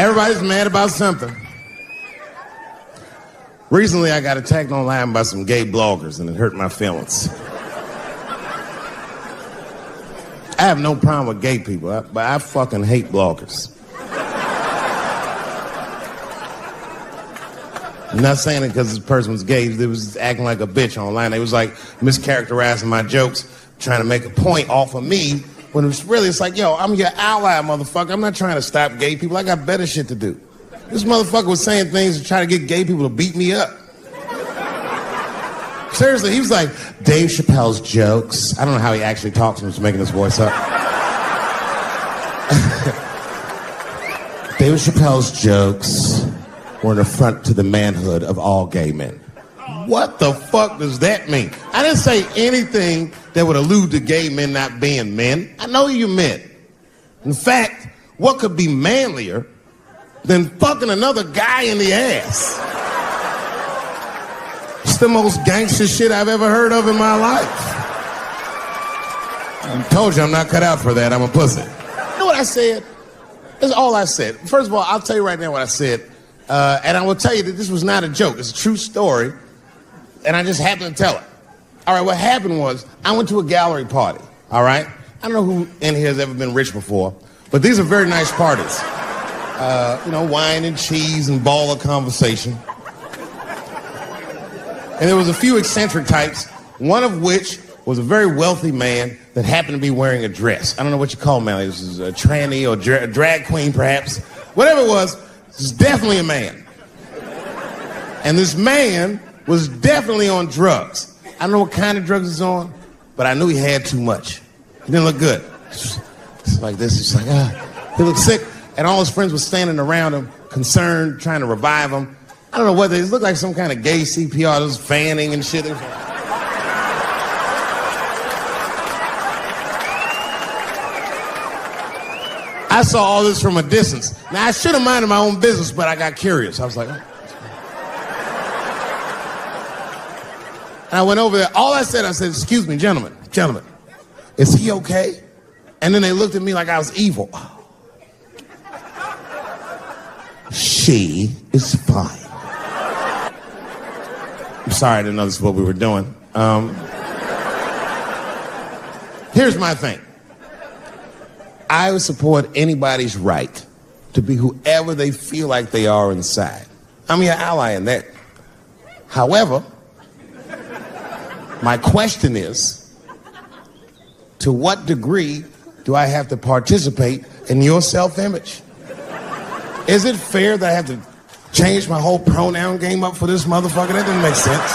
Everybody's mad about something. Recently, I got attacked online by some gay bloggers, and it hurt my feelings. I have no problem with gay people, but I fucking hate bloggers. I'm not saying it because this person was gay. They was acting like a bitch online. They was like mischaracterizing my jokes, trying to make a point off of me, when it's like, yo, I'm your ally, motherfucker. I'm not trying to stop gay people. I got better shit to do. This motherfucker was saying things to try to get gay people to beat me up. Seriously, he was like, Dave Chappelle's jokes. I don't know how he actually talks when he's making his voice up. Dave Chappelle's jokes were an affront to the manhood of all gay men. What the fuck does that mean? I didn't say anything that would allude to gay men not being men. I know you men. In fact, what could be manlier than fucking another guy in the ass? It's the most gangster shit I've ever heard of in my life. I told you I'm not cut out for that. I'm a pussy. You know what I said? That's all I said. First of all, I'll tell you right now what I said. And I will tell you that this was not a joke. It's a true story. And I just happened to tell it. All right, what happened was I went to a gallery party, all right? I don't know who in here has ever been rich before, but these are very nice parties. Wine and cheese and ball of conversation. And there was a few eccentric types, one of which was a very wealthy man that happened to be wearing a dress. I don't know what you call him, man. This is a tranny or a drag queen, perhaps. Whatever it was, this is definitely a man. And this man was definitely on drugs. I don't know what kind of drugs he's on, but I knew he had too much. He didn't look good. It's like this. It's like, he looked sick. And all his friends were standing around him, concerned, trying to revive him. I don't know whether it looked like some kind of gay CPR. There was fanning and shit. I saw all this from a distance. Now, I should have minded my own business, but I got curious. I was like, oh. And I went over there. All I said, excuse me, gentlemen, is he okay? And then they looked at me like I was evil. She is fine. I'm sorry, I didn't know this is what we were doing. Here's my thing. I would support anybody's right to be whoever they feel like they are inside. I'm your ally in that. However, my question is, to what degree do I have to participate in your self-image? Is it fair that I have to change my whole pronoun game up for this motherfucker? That doesn't make sense.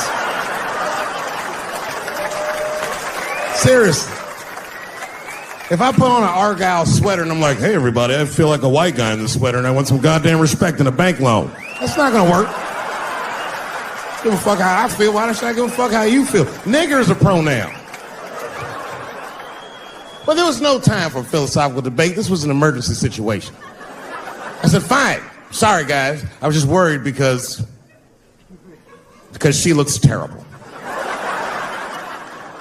Seriously. If I put on an Argyle sweater and I'm like, hey, everybody, I feel like a white guy in this sweater and I want some goddamn respect and a bank loan. That's not going to work. Give a fuck how I feel. Why should I give a fuck how you feel? Nigger is a pronoun. But there was no time for philosophical debate. This was an emergency situation. I said, fine. Sorry, guys. I was just worried because she looks terrible.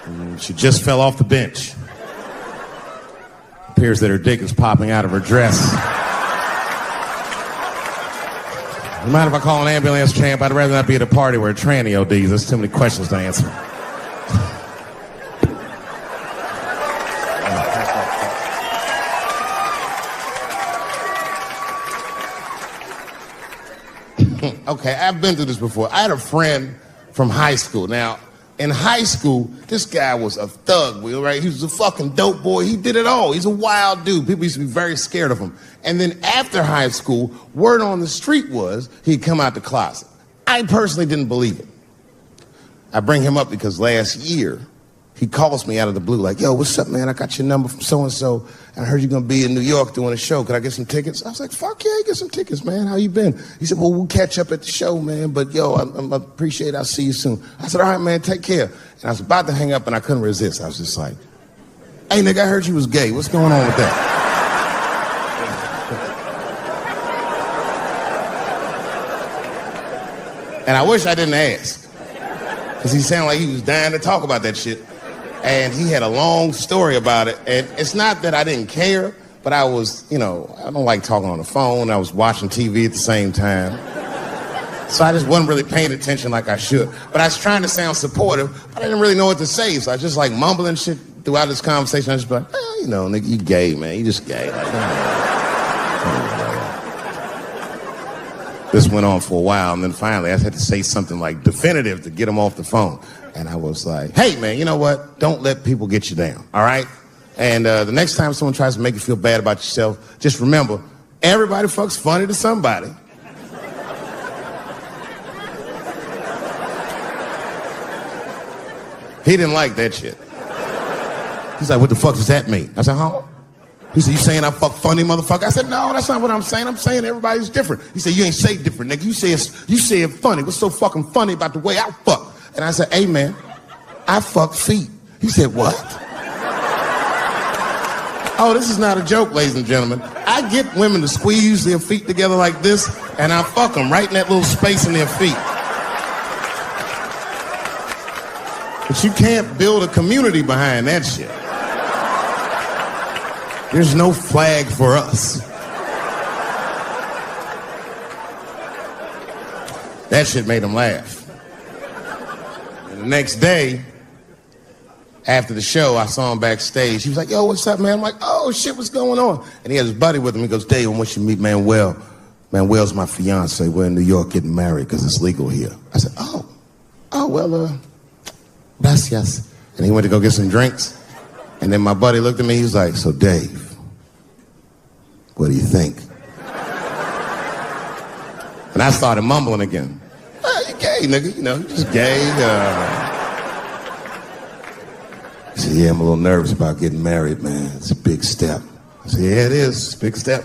And she just fell off the bench. Appears that her dick is popping out of her dress. You mind if I call an ambulance, champ? I'd rather not be at a party where a tranny ODs. There's too many questions to answer. Okay, I've been through this before. I had a friend from high school. Now, in high school, this guy was a thug, right? He was a fucking dope boy. He did it all. He's a wild dude. People used to be very scared of him. And then after high school, word on the street was he'd come out the closet. I personally didn't believe it. I bring him up because last year, he calls me out of the blue like, yo, what's up, man? I got your number from so-and-so. I heard you're going to be in New York doing a show. Could I get some tickets? I was like, fuck yeah, get some tickets, man. How you been? He said, well, we'll catch up at the show, man. But, yo, I appreciate it. I'll see you soon. I said, all right, man, take care. And I was about to hang up, and I couldn't resist. I was just like, hey, nigga, I heard you was gay. What's going on with that? And I wish I didn't ask. Because he sounded like he was dying to talk about that shit. And he had a long story about it. And it's not that I didn't care, but I was, I don't like talking on the phone. I was watching TV at the same time. So I just wasn't really paying attention like I should. But I was trying to sound supportive, but I didn't really know what to say. So I was just like mumbling shit throughout this conversation. I was just like, nigga, you gay, man. You just gay. This went on for a while, and then finally I had to say something like definitive to get him off the phone. And I was like, hey, man, you know what? Don't let people get you down, all right? And the next time someone tries to make you feel bad about yourself, just remember, everybody fucks funny to somebody. He didn't like that shit. He's like, what the fuck does that mean? I said, huh? He said, you saying I fuck funny, motherfucker? I said, no, that's not what I'm saying. I'm saying everybody's different. He said, you ain't say different, nigga. You say it funny. What's so fucking funny about the way I fuck? And I said, hey, man, I fuck feet. He said, what? Oh, this is not a joke, ladies and gentlemen. I get women to squeeze their feet together like this, and I fuck them right in that little space in their feet. But you can't build a community behind that shit. There's no flag for us. That shit made him laugh. And the next day, after the show, I saw him backstage. He was like, yo, what's up, man? I'm like, oh, shit, what's going on? And he had his buddy with him. He goes, Dave, I want you to meet Manuel. Manuel's my fiance. We're in New York getting married because it's legal here. I said, well, gracias. And he went to go get some drinks. And then my buddy looked at me. He was like, so, Dave, what do you think? And I started mumbling again. You gay, nigga. You just gay. He said, yeah, I'm a little nervous about getting married, man. It's a big step. I said, yeah, it is. It's a big step.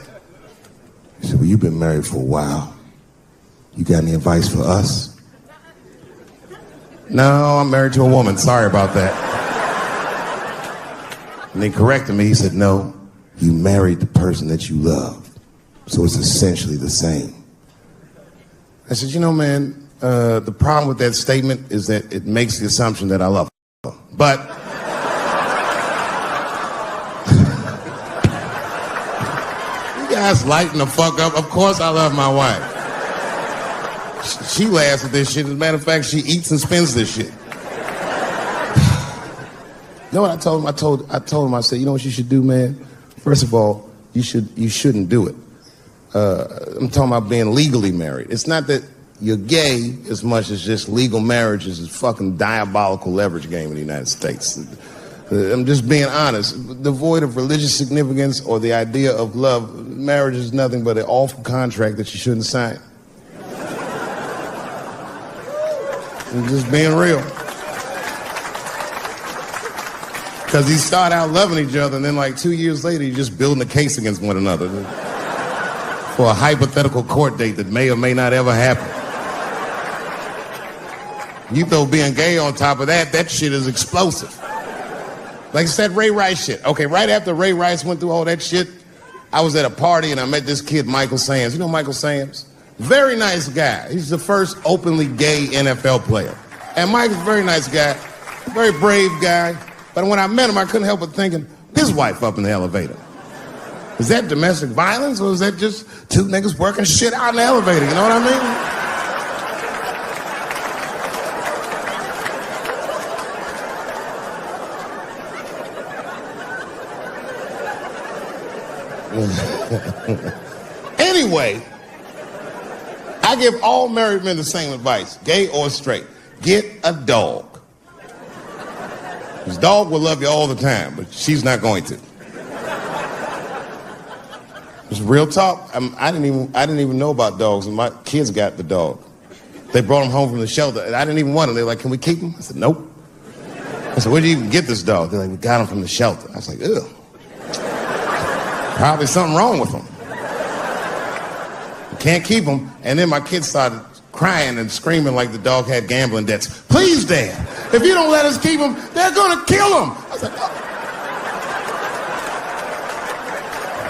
He said, well, you've been married for a while. You got any advice for us? No, I'm married to a woman. Sorry about that. And he corrected me. He said, no, you married the person that you love. So it's essentially the same. I said, man, the problem with that statement is that it makes the assumption that I love her. But you guys lighten the fuck up. Of course I love my wife. She laughs at this shit. As a matter of fact, she eats and spends this shit. You know what I told him? I told him, I said, you know what you should do, man? First of all, you shouldn't do it. I'm talking about being legally married. It's not that you're gay as much as just legal marriage is a fucking diabolical leverage game in the United States. I'm just being honest. Devoid of religious significance or the idea of love, marriage is nothing but an awful contract that you shouldn't sign. I'm just being real. Because you start out loving each other, and then like 2 years later, you're just building a case against one another for a hypothetical court date that may or may not ever happen. You throw being gay on top of that, that shit is explosive. Like I said, Ray Rice shit. Okay, right after Ray Rice went through all that shit, I was at a party and I met this kid, Michael Sams. You know Michael Sams? Very nice guy. He's the first openly gay NFL player. And Mike's a very nice guy, very brave guy. But when I met him, I couldn't help but thinking, his wife up in the elevator. Is that domestic violence or is that just two niggas working shit out in the elevator? You know what I mean? Anyway, I give all married men the same advice, gay or straight. Get a dog. His dog will love you all the time, but she's not going to. It's real talk. I didn't even know about dogs, and my kids got the dog. They brought him home from the shelter, and I didn't even want him. They're like, can we keep him? I said, nope. I said, where'd you even get this dog? They're like, we got him from the shelter. I was like, ugh. Probably something wrong with him. We can't keep him. And then my kids started crying and screaming like the dog had gambling debts. Please, Dad, if you don't let us keep him, they're gonna kill him. I was like, oh.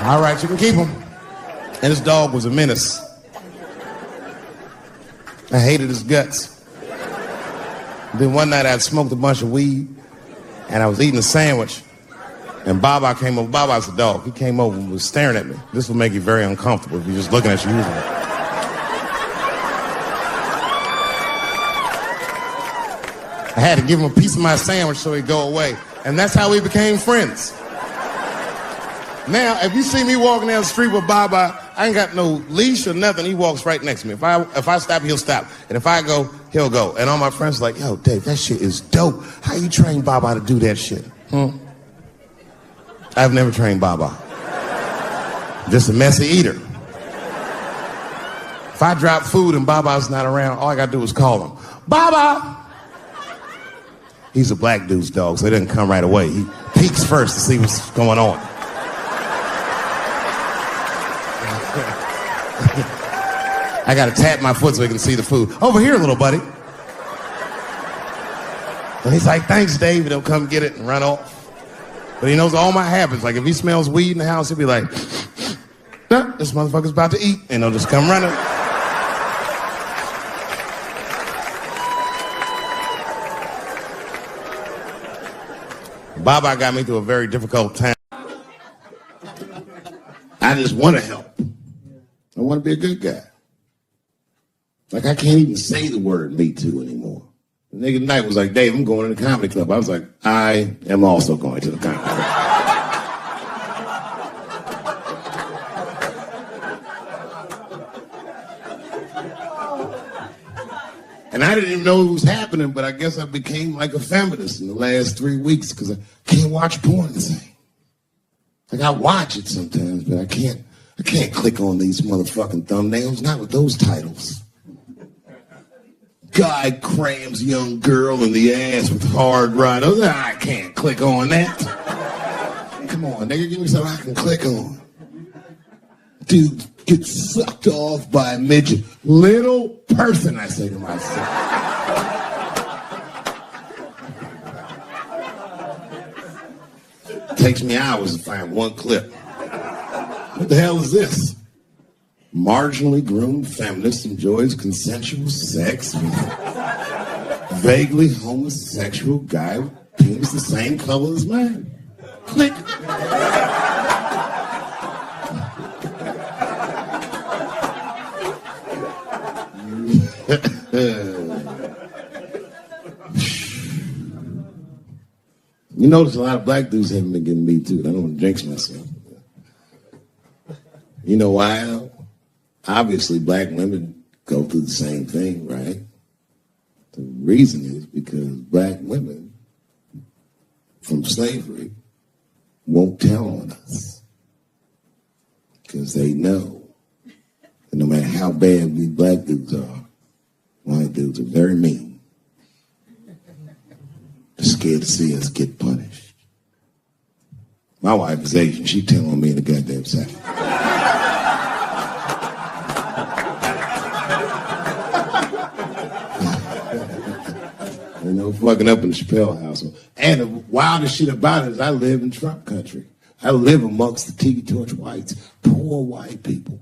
All right, you can keep him. And this dog was a menace. I hated his guts. Then one night I'd smoked a bunch of weed and I was eating a sandwich And Baba came over. Baba's a dog. He came over and was staring at me. This will make you very uncomfortable if you're just looking at you. I had to give him a piece of my sandwich so he'd go away. And that's how we became friends. Now, if you see me walking down the street with Baba, I ain't got no leash or nothing. He walks right next to me. If I stop, he'll stop. And if I go, he'll go. And all my friends are like, yo, Dave, that shit is dope. How you train Baba to do that shit? I've never trained Baba. Just a messy eater. If I drop food and Baba's not around, all I gotta do is call him. Baba! He's a black dude's dog, so he doesn't come right away. He peeks first to see what's going on. I gotta tap my foot so he can see the food. Over here, little buddy. And he's like, thanks, Dave. He'll come get it and run off. But he knows all my habits. Like, if he smells weed in the house, he'll be like, nah, this motherfucker's about to eat. And he'll just come running. Baba got me through a very difficult time. I just want to help. I want to be a good guy. Like, I can't even say the word Me Too anymore. The nigga tonight was like, Dave, I'm going to the comedy club. I was like, I am also going to the comedy club. And I didn't even know it was happening, but I guess I became like a feminist in the last 3 weeks because I can't watch porn the same. Like, I watch it sometimes, but I can't click on these motherfucking thumbnails, not with those titles. Guy crams young girl in the ass with hard right. I can't click on that. Come on, nigga, give me something I can click on. Dude gets sucked off by a midget. Little person, I say to myself. Takes me hours to find one clip. What the hell is this? Marginally groomed feminist enjoys consensual sex with vaguely homosexual guy with penis the same color as mine. Click. You notice a lot of black dudes haven't been getting Me Too. I don't want to jinx myself. You know why? Obviously, black women go through the same thing, right? The reason is because black women from slavery won't tell on us. Because they know that no matter how bad we black dudes are, white dudes are very mean. They're scared to see us get punished. My wife is Asian. She tell on me in the goddamn second. You know, fucking up in the Chappelle household. And the wildest shit about it is I live in Trump country. I live amongst the tiki torch whites, poor white people.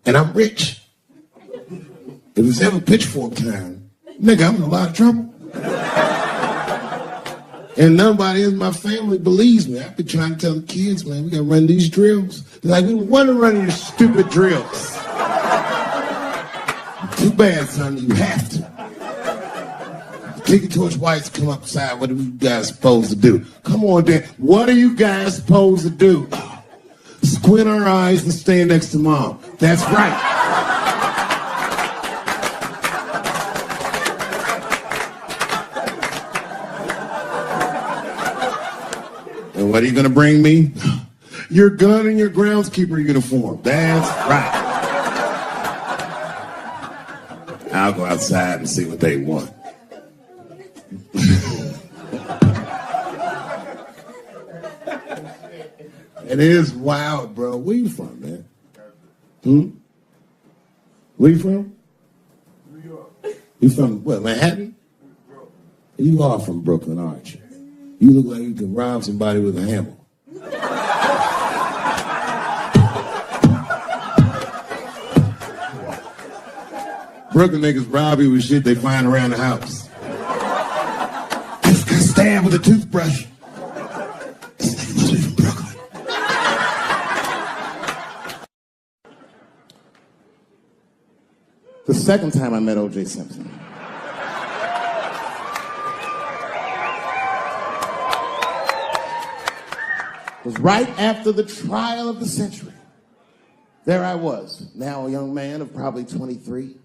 And I'm rich. If it's ever pitchfork time, nigga, I'm in a lot of trouble. And nobody in my family believes me. I've been trying to tell the kids, man, we gotta run these drills. They're like, we want to run your stupid drills. Too bad, son, you have to. Tiki torch whites come upside. What are you guys supposed to do? Come on, Dan. What are you guys supposed to do? Squint our eyes and stand next to mom. That's right. And what are you going to bring me? Your gun and your groundskeeper uniform. That's right. I'll go outside and see what they want. It is wild, bro. Where you from, man? Where you from? New York. You from what, Manhattan? Brooklyn. You are from Brooklyn, aren't you? You look like you can rob somebody with a hammer. Brooklyn niggas rob you with shit they find around the house. Just got stabbed with a toothbrush. This nigga must be from Brooklyn. The second time I met O.J. Simpson was right after the trial of the century. There I was, now a young man of probably 23.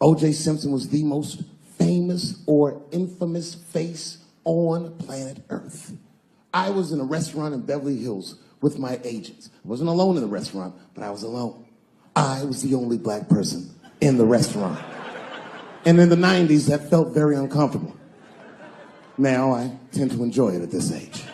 O.J. Simpson was the most famous or infamous face on planet Earth. I was in a restaurant in Beverly Hills with my agents. I wasn't alone in the restaurant, but I was alone. I was the only black person in the restaurant. And in the 90s, that felt very uncomfortable. Now I tend to enjoy it at this age.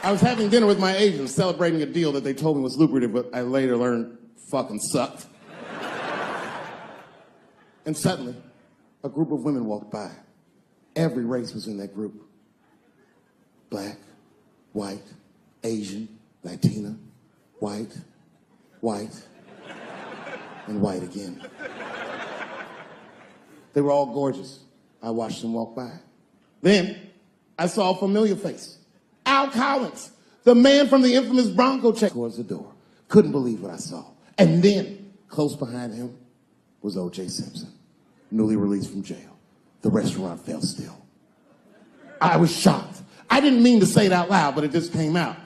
I was having dinner with my agents, celebrating a deal that they told me was lucrative, but I later learned fucking sucked. And suddenly, a group of women walked by. Every race was in that group. Black, white, Asian, Latina, white, and white again. They were all gorgeous. I watched them walk by. Then, I saw a familiar face. Al Collins, the man from the infamous Bronco check, towards the door. Couldn't believe what I saw. And then, close behind him, was O.J. Simpson, newly released from jail. The restaurant fell still. I was shocked. I didn't mean to say it out loud, but it just came out.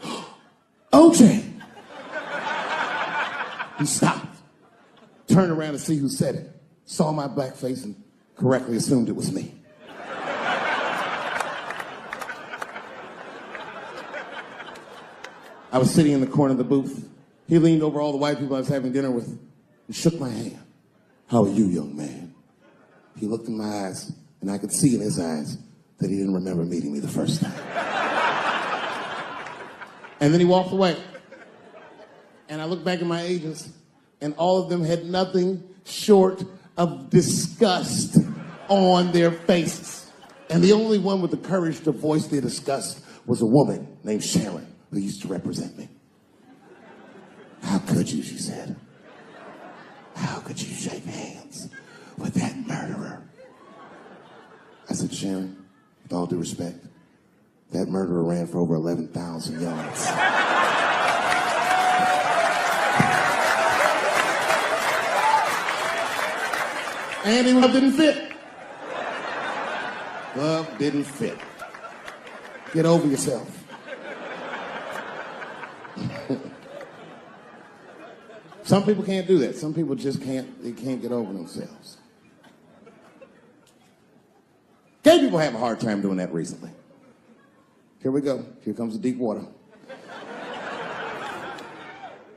O.J. He stopped, turned around to see who said it, saw my black face, and correctly assumed it was me. I was sitting in the corner of the booth. He leaned over all the white people I was having dinner with and shook my hand. How are you, young man? He looked in my eyes, and I could see in his eyes that he didn't remember meeting me the first time. And then he walked away. And I looked back at my agents, and all of them had nothing short of disgust on their faces. And the only one with the courage to voice their disgust was a woman named Sharon, who used to represent me. How could you, she said. How could you shake hands with that murderer? I said, Sharon, with all due respect, that murderer ran for over 11,000 yards. And his glove didn't fit. Glove didn't fit. Get over yourself. Some people can't do that. Some people just can't get over themselves. Gay people have a hard time doing that recently. Here we go. Here comes the deep water.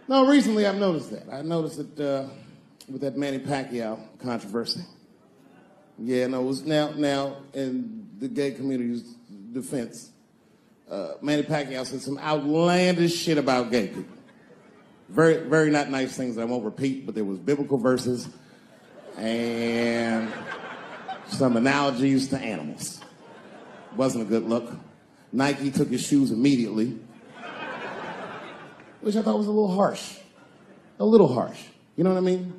No, recently I've noticed that. I noticed it with that Manny Pacquiao controversy. Yeah, no, it was now in the gay community's defense, Manny Pacquiao said some outlandish shit about gay people. Very, very not nice things that I won't repeat, but there was biblical verses and some analogies to animals. Wasn't a good look. Nike took his shoes immediately, which I thought was a little harsh. A little harsh. You know what I mean?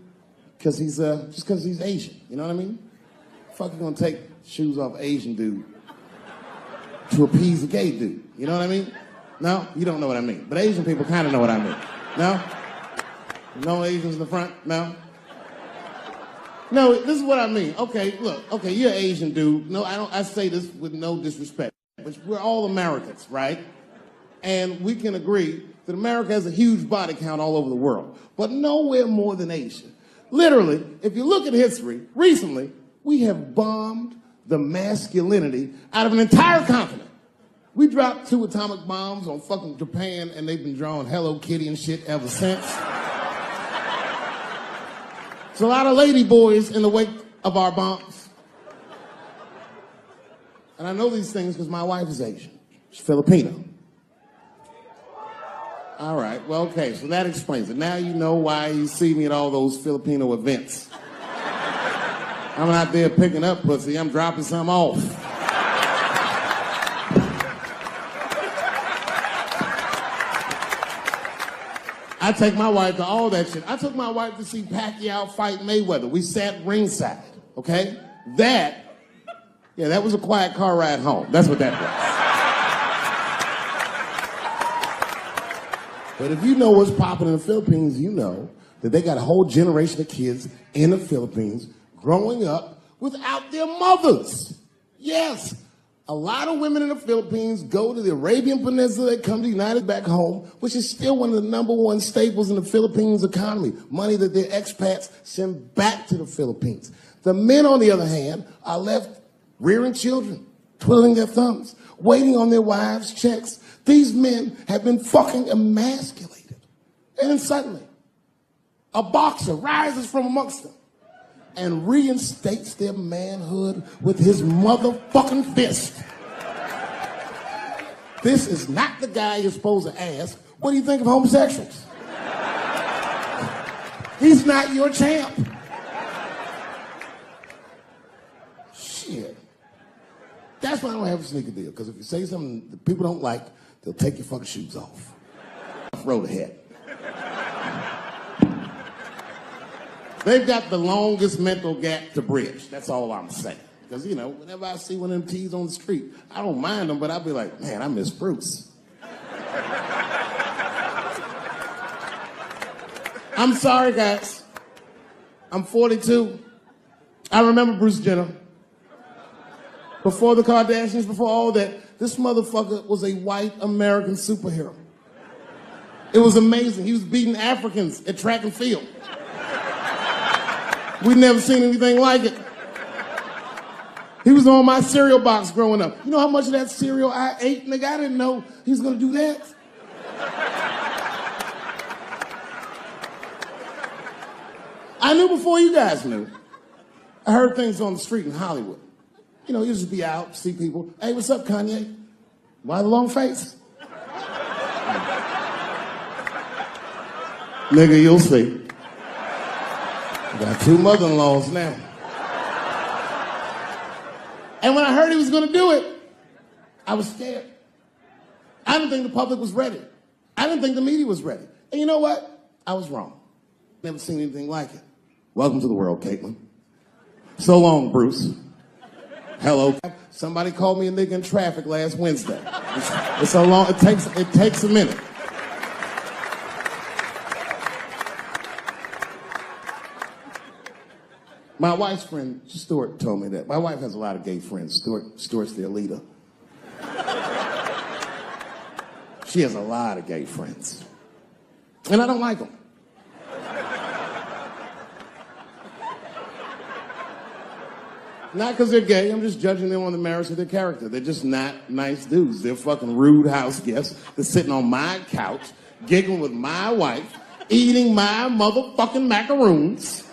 Because he's, just because he's Asian. You know what I mean? Fuck, you gonna take shoes off Asian dude to appease a gay dude. You know what I mean? No? You don't know what I mean. But Asian people kind of know what I mean. No? No Asians in the front? No? No, this is what I mean. Okay, look. Okay, you're an Asian dude. No, I say this with no disrespect. But we're all Americans, right? And we can agree that America has a huge body count all over the world, but nowhere more than Asia. Literally, if you look at history, recently, we have bombed the masculinity out of an entire continent. We dropped 2 atomic bombs on fucking Japan, and they've been drawing Hello Kitty and shit ever since. There's a lot of lady boys in the wake of our bombs. And I know these things because my wife is Asian. She's Filipino. All right, well, okay, so that explains it. Now you know why you see me at all those Filipino events. I'm not there picking up pussy, I'm dropping some off. I take my wife to all that shit. I took my wife to see Pacquiao fight Mayweather. We sat ringside, okay? That was a quiet car ride home. That's what that was. But if you know what's popping in the Philippines, you know that they got a whole generation of kids in the Philippines growing up without their mothers. Yes, a lot of women in the Philippines go to the Arabian Peninsula, they come to the United back home, which is still one of the #1 staples in the Philippines economy, money that their expats send back to the Philippines. The men, on the other hand, are left rearing children, twiddling their thumbs, waiting on their wives' checks. These men have been fucking emasculated. And then suddenly, a boxer rises from amongst them and reinstates their manhood with his motherfucking fist. This is not the guy you're supposed to ask, what do you think of homosexuals? He's not your champ. Shit. That's why I don't have a sneaker deal, because if you say something that people don't like, they'll take your fucking shoes off. Road ahead. They've got the longest mental gap to bridge. That's all I'm saying. Because, you know, whenever I see one of them T's on the street, I don't mind them, but I'll be like, man, I miss Bruce. I'm sorry, guys. I'm 42. I remember Bruce Jenner. Before the Kardashians, before all that, this motherfucker was a white American superhero. It was amazing. He was beating Africans at track and field. We'd never seen anything like it. He was on my cereal box growing up. You know how much of that cereal I ate, nigga? I didn't know he was gonna do that. I knew before you guys knew. I heard things on the street in Hollywood. You know, you just be out, see people. Hey, what's up, Kanye? Why the long face? Nigga, you'll see. I got 2 mother-in-laws now. And when I heard he was gonna do it, I was scared. I didn't think the public was ready. I didn't think the media was ready. And you know what? I was wrong. Never seen anything like it. Welcome to the world, Caitlin. So long, Bruce. Hello. Somebody called me a nigga in traffic last Wednesday. It's so long, it takes a minute. My wife's friend, Stuart, told me that. My wife has a lot of gay friends. Stuart's their leader. She has a lot of gay friends. And I don't like them. Not because they're gay, I'm just judging them on the merits of their character. They're just not nice dudes. They're fucking rude house guests. They're sitting on my couch, giggling with my wife, eating my motherfucking macaroons.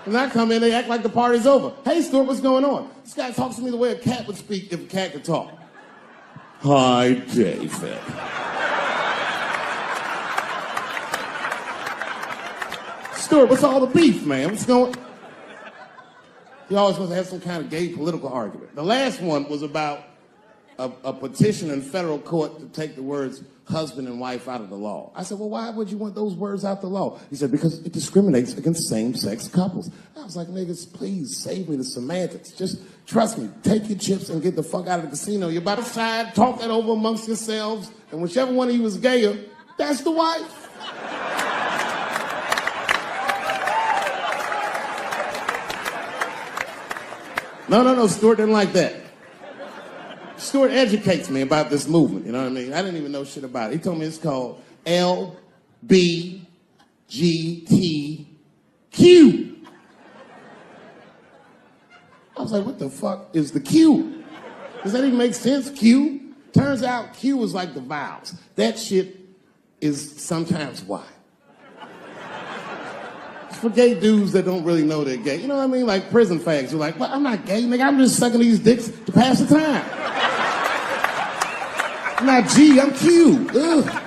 And I come in, they act like the party's over. Hey, Stuart, what's going on? This guy talks to me the way a cat would speak if a cat could talk. Hi, David. Stuart, what's all the beef, man? What's going on? He always wants to have some kind of gay political argument. The last one was about a petition in federal court to take the words husband and wife out of the law. I said, well, why would you want those words out the law? He said, because it discriminates against same-sex couples. I was like, niggas, please save me the semantics. Just trust me, take your chips and get the fuck out of the casino. You're about to side, talk that over amongst yourselves, and whichever one of you is gayer, that's the wife. No, Stuart didn't like that. Stuart educates me about this movement, you know what I mean? I didn't even know shit about it. He told me it's called LBGTQ. I was like, what the fuck is the Q? Does that even make sense, Q? Turns out Q is like the vowels. That shit is sometimes Y. It's for gay dudes that don't really know they're gay. You know what I mean? Like prison fags who are like, well, I'm not gay, nigga. I'm just sucking these dicks to pass the time. I'm not G, I'm Q. Ugh.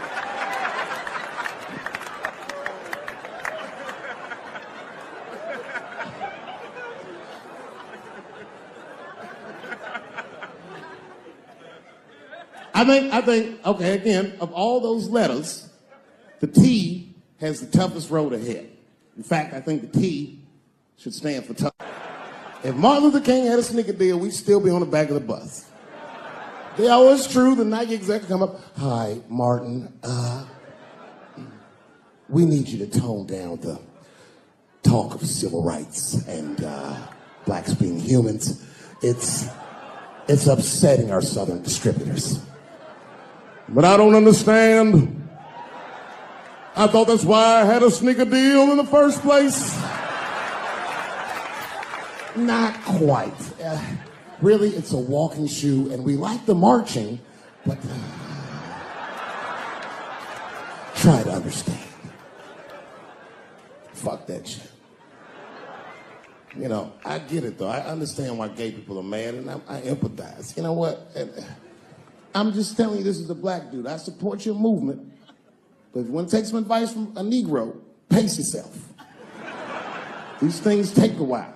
I think, okay, again, of all those letters, the T has the toughest road ahead. In fact, I think the T should stand for tough. If Martin Luther King had a sneaker deal, we'd still be on the back of the bus. Yeah, oh, it's true. The Nike executive come up. Hi, Martin. We need you to tone down the talk of civil rights and blacks being humans. It's upsetting our southern distributors. But I don't understand. I thought that's why I had a sneaker deal in the first place. Not quite. Really, it's a walking shoe, and we like the marching, but try to understand. Fuck that shit. You know, I get it, though. I understand why gay people are mad, and I empathize. You know what? I'm just telling you, this is a black dude. I support your movement, but if you want to take some advice from a Negro, pace yourself. These things take a while.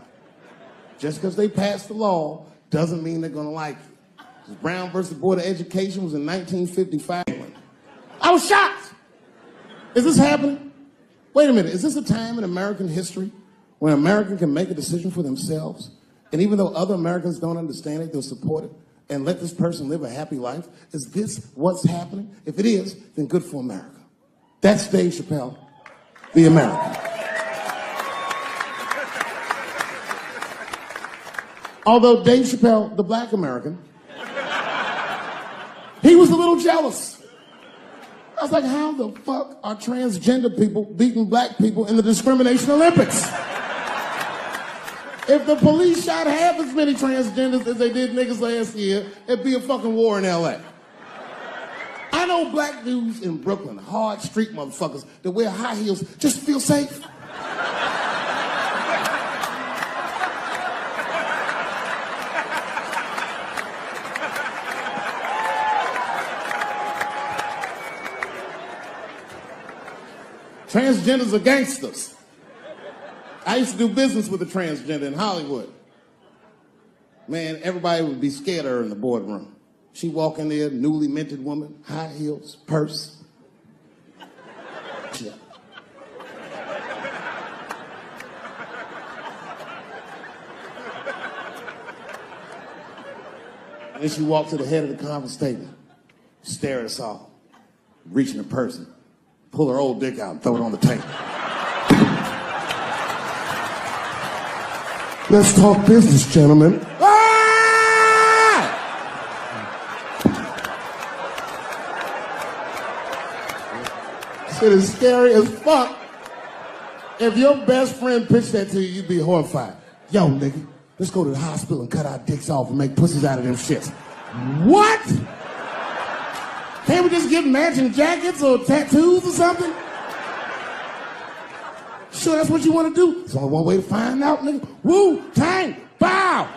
Just because they passed the law doesn't mean they're going to like it. Brown versus Board of Education was in 1955. I was shocked. Is this happening? Wait a minute. Is this a time in American history when an American can make a decision for themselves? And even though other Americans don't understand it, they'll support it and let this person live a happy life? Is this what's happening? If it is, then good for America. That's Dave Chappelle, the American. Although Dave Chappelle, the black American, he was a little jealous. I was like, how the fuck are transgender people beating black people in the discrimination Olympics? If the police shot half as many transgenders as they did niggas last year, it'd be a fucking war in LA. I know black dudes in Brooklyn, hard street motherfuckers that wear high heels just to feel safe. Transgenders are gangsters. I used to do business with a transgender in Hollywood. Man, everybody would be scared of her in the boardroom. She'd walk in there, newly minted woman, high heels, purse. Yeah. And then she walked to the head of the conference table, stare at us all, reach in her purse, pull her old dick out and throw it on the table. Let's talk business, gentlemen. Ah! Shit is scary as fuck. If your best friend pitched that to you, you'd be horrified. Yo, nigga, let's go to the hospital and cut our dicks off and make pussies out of them shits. What? Can't we just get matching jackets or tattoos or something? Sure, that's what you want to do? There's only one way to find out, nigga. Wu-Tang, bow,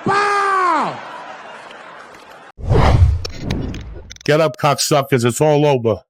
bow. Get up, cocksuckers. It's all over.